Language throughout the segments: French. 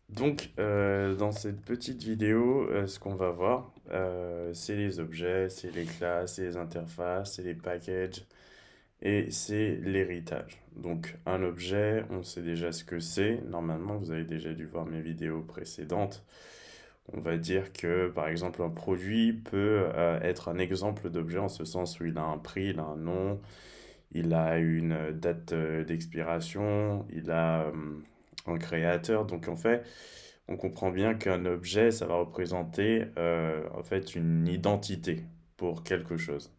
Donc, dans cette petite vidéo, ce qu'on va voir, c'est les objets, c'est les classes, c'est les interfaces, c'est les packages et c'est l'héritage. Donc, un objet, on sait déjà ce que c'est. Normalement, vous avez déjà dû voir mes vidéos précédentes. On va dire que, par exemple, un produit peut être un exemple d'objet en ce sens où il a un prix, il a un nom, il a une date d'expiration, il a un créateur. Donc, en fait, on comprend bien qu'un objet, ça va représenter en fait une identité pour quelque chose.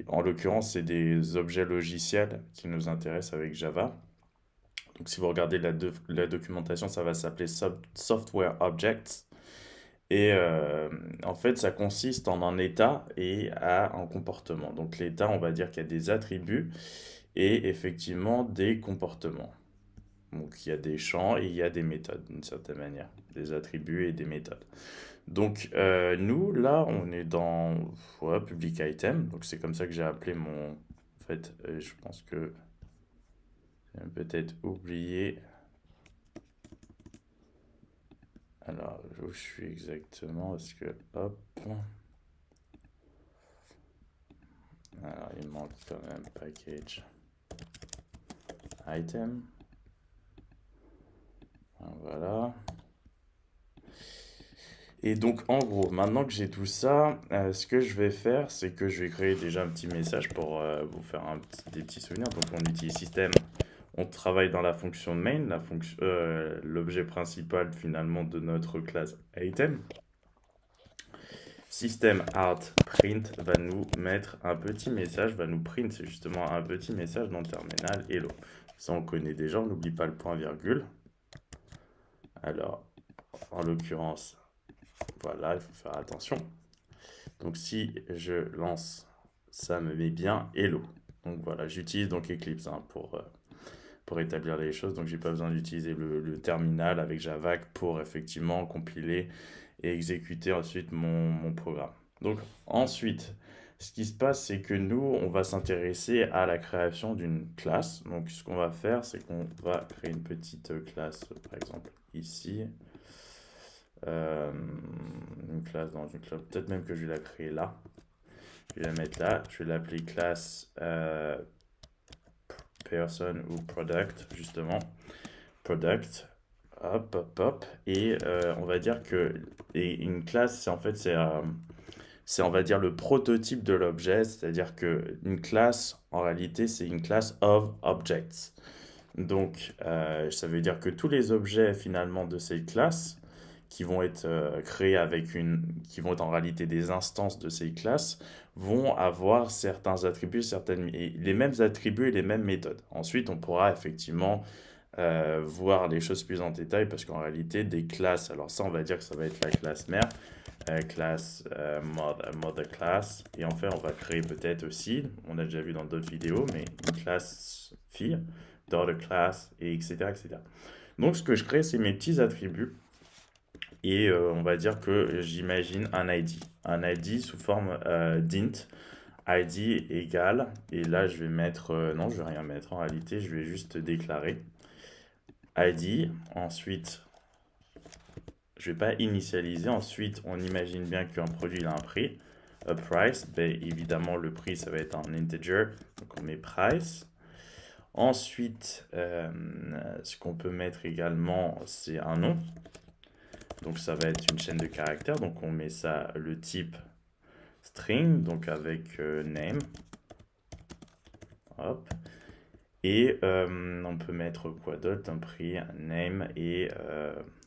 En l'occurrence, c'est des objets logiciels qui nous intéressent avec Java. Donc, si vous regardez la documentation, ça va s'appeler Software Objects. Et en fait, ça consiste en un état et à un comportement. Donc, l'état, on va dire qu'il y a des attributs et effectivement des comportements. Donc, il y a des champs et il y a des méthodes, d'une certaine manière, des attributs et des méthodes. Donc, nous, là, on est dans ouais, Public Item. Donc, c'est comme ça que j'ai appelé mon. En fait, je pense que j'ai peut-être oublié. Alors, où je suis exactement? Parce que, hop. Alors, il manque quand même package item. Voilà. Et donc, en gros, maintenant que j'ai tout ça, ce que je vais faire, c'est que je vais créer déjà un petit message pour vous faire des petits souvenirs. Donc, on utilise système, on travaille dans la fonction main, l'objet principal finalement de notre classe item. Système out print va nous mettre un petit message, va nous print justement un petit message dans le terminal hello. Ça, on connaît déjà, on n'oublie pas le point virgule. Alors, en l'occurrence, voilà, il faut faire attention. Donc si je lance, ça me met bien hello. Donc voilà, j'utilise donc Eclipse pour établir les choses. Donc j'ai pas besoin d'utiliser le terminal avec Java pour effectivement compiler et exécuter ensuite mon programme. Donc ensuite, ce qui se passe, c'est que nous, on va s'intéresser à la création d'une classe. Donc ce qu'on va faire, c'est qu'on va créer une petite classe, par exemple ici. Une classe dans une classe. Peut-être même que je vais la créer là. Je vais la mettre là. Je vais l'appeler classe person ou product, justement. Product. Hop, hop, hop. Et on va dire que une classe, c'est en fait, c'est on va dire le prototype de l'objet. C'est-à-dire que une classe, en réalité, c'est une classe of objects. Donc, ça veut dire que tous les objets finalement de cette classe qui vont être créés qui vont être en réalité des instances de ces classes, vont avoir certains attributs, les mêmes attributs et les mêmes méthodes. Ensuite, on pourra effectivement voir les choses plus en détail parce qu'en réalité, des classes, alors ça, on va dire que ça va être la classe mère, classe mother class, et en fait, on va créer peut-être aussi, on a déjà vu dans d'autres vidéos, mais une classe fille, daughter class, et etc., etc. Donc, ce que je crée, c'est mes petits attributs. Et on va dire que j'imagine un ID. Un ID sous forme d'int. ID égale. Et là, je vais mettre. Non, je vais rien mettre. En réalité, je vais juste déclarer ID. Ensuite, je vais pas initialiser. Ensuite, on imagine bien qu'un produit il a un prix. A price. Ben, évidemment, le prix, ça va être un integer. Donc, on met price. Ensuite, ce qu'on peut mettre également, c'est un nom. Donc ça va être une chaîne de caractères. Donc on met ça le type string, donc avec name. Hop. Et on peut mettre quoi d'autre? Un prix, un name et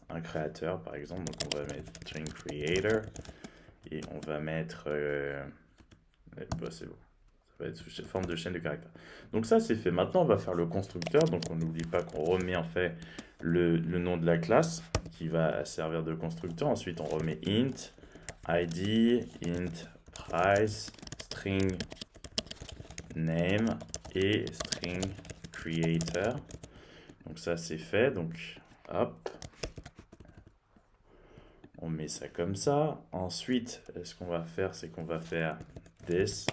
un créateur par exemple. Donc on va mettre string creator. Et on va mettre... bah, c'est bon. Ça va être sous forme de chaîne de caractères. Donc ça c'est fait. Maintenant on va faire le constructeur. Donc on n'oublie pas qu'on remet en fait le nom de la classe qui va servir de constructeur. Ensuite, on remet int, id, int, price, string, name et string creator. Donc ça, c'est fait. Donc, hop, on met ça comme ça. Ensuite, ce qu'on va faire, c'est qu'on va faire this.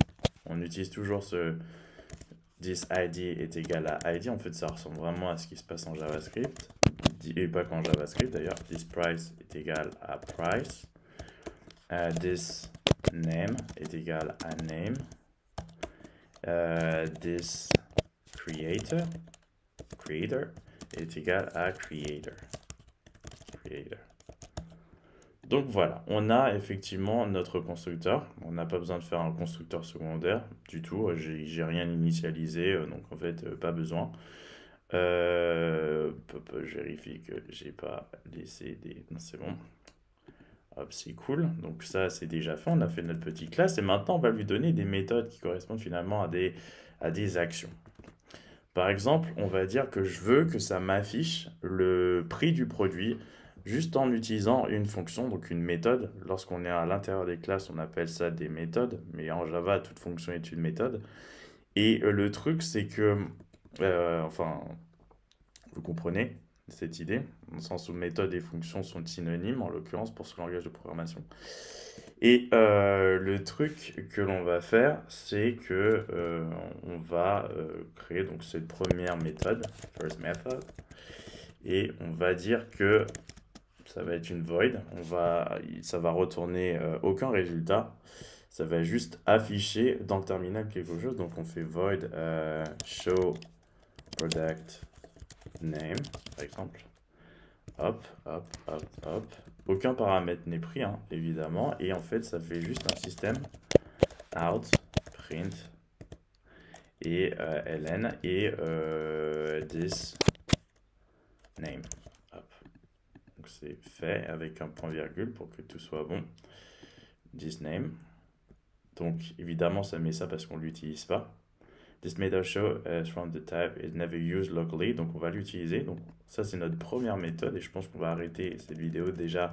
On utilise toujours ce this id est égal à id. En fait, ça ressemble vraiment à ce qui se passe en JavaScript. et pas qu'en JavaScript d'ailleurs, this price est égal à price, this name est égal à name, this creator est égal à creator. Donc voilà, on a effectivement notre constructeur. On n'a pas besoin de faire un constructeur secondaire du tout. J'ai rien initialisé, donc en fait, pas besoin. Je vérifie que j'ai pas laissé des... Non, c'est bon. Hop, c'est cool. Donc ça, c'est déjà fait. On a fait notre petite classe. Et maintenant, on va lui donner des méthodes qui correspondent finalement à des actions. Par exemple, on va dire que je veux que ça m'affiche le prix du produit juste en utilisant une fonction, donc une méthode. Lorsqu'on est à l'intérieur des classes, on appelle ça des méthodes, mais en Java, toute fonction est une méthode. Et le truc, c'est que, enfin, vous comprenez cette idée, dans le sens où méthode et fonction sont synonymes, en l'occurrence, pour ce langage de programmation. Et le truc que l'on va faire, c'est que on va créer donc cette première méthode, first method, et on va dire que ça va être une void, ça va retourner aucun résultat, ça va juste afficher dans le terminal quelque chose, donc on fait void show product name, par exemple, hop, hop, hop, hop, aucun paramètre n'est pris, hein, évidemment, et en fait ça fait juste un système out, print, et ln, et this name. Donc c'est fait avec un point virgule pour que tout soit bon. This name. Donc évidemment ça met ça parce qu'on ne l'utilise pas. This method show is from the type is never used locally. Donc on va l'utiliser. Donc ça c'est notre première méthode et je pense qu'on va arrêter cette vidéo déjà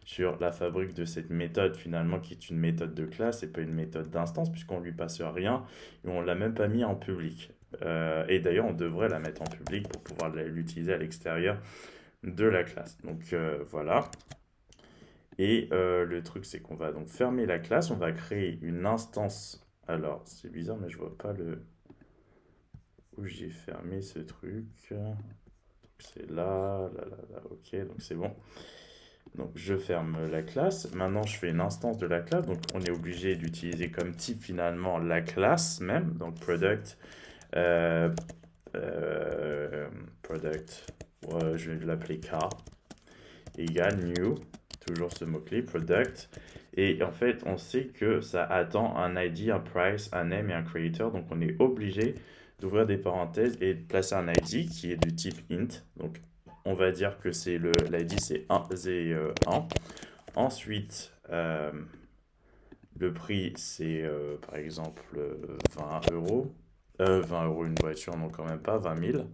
sur la fabrique de cette méthode finalement qui est une méthode de classe et pas une méthode d'instance puisqu'on lui passe rien et on l'a même pas mis en public. Et d'ailleurs on devrait la mettre en public pour pouvoir l'utiliser à l'extérieur de la classe. Donc voilà. Et le truc, c'est qu'on va donc fermer la classe. On va créer une instance. Alors, c'est bizarre, mais je vois pas où j'ai fermé ce truc. Donc c'est là, là, là, là. Ok, donc c'est bon. Donc je ferme la classe. Maintenant, je fais une instance de la classe. Donc on est obligé d'utiliser comme type finalement la classe même. Donc product. Product. Je vais l'appeler K, égale new, toujours ce mot-clé, product. Et en fait, on sait que ça attend un ID, un price, un name et un creator. Donc, on est obligé d'ouvrir des parenthèses et de placer un ID qui est du type int. Donc, on va dire que c'est l'ID, c'est 1. Ensuite, le prix, c'est par exemple 20 euros. 20 euros une voiture, non quand même pas, 20 000.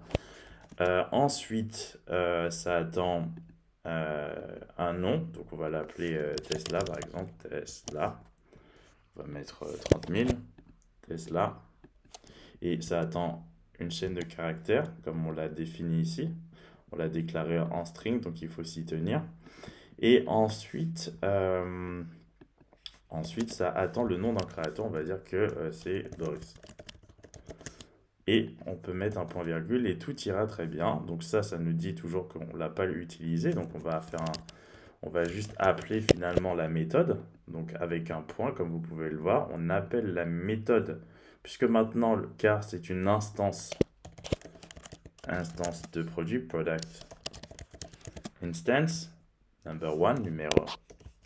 Ensuite, ça attend un nom, donc on va l'appeler Tesla par exemple, Tesla. On va mettre 30 000, Tesla. Et ça attend une chaîne de caractères, comme on l'a défini ici. On l'a déclaré en string, donc il faut s'y tenir. Et ensuite, ça attend le nom d'un créateur, on va dire que c'est Boris. Et on peut mettre un point virgule et tout ira très bien. Donc ça nous dit toujours qu'on ne l'a pas utilisé. Donc on va juste appeler finalement la méthode. Donc avec un point, comme vous pouvez le voir, on appelle la méthode. Puisque maintenant, le car c'est une instance de produit, product instance, number one, numéro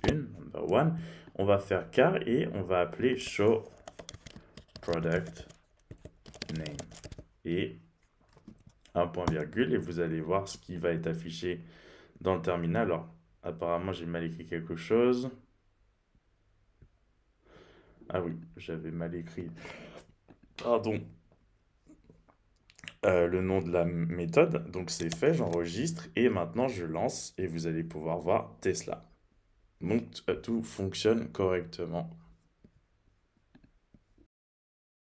1, number one. On va faire car et on va appeler show product name et un point virgule et vous allez voir ce qui va être affiché dans le terminal. Alors apparemment j'ai mal écrit quelque chose. Ah oui, j'avais mal écrit, pardon, le nom de la méthode. Donc c'est fait, j'enregistre et maintenant je lance et vous allez pouvoir voir Tesla. Donc tout fonctionne correctement.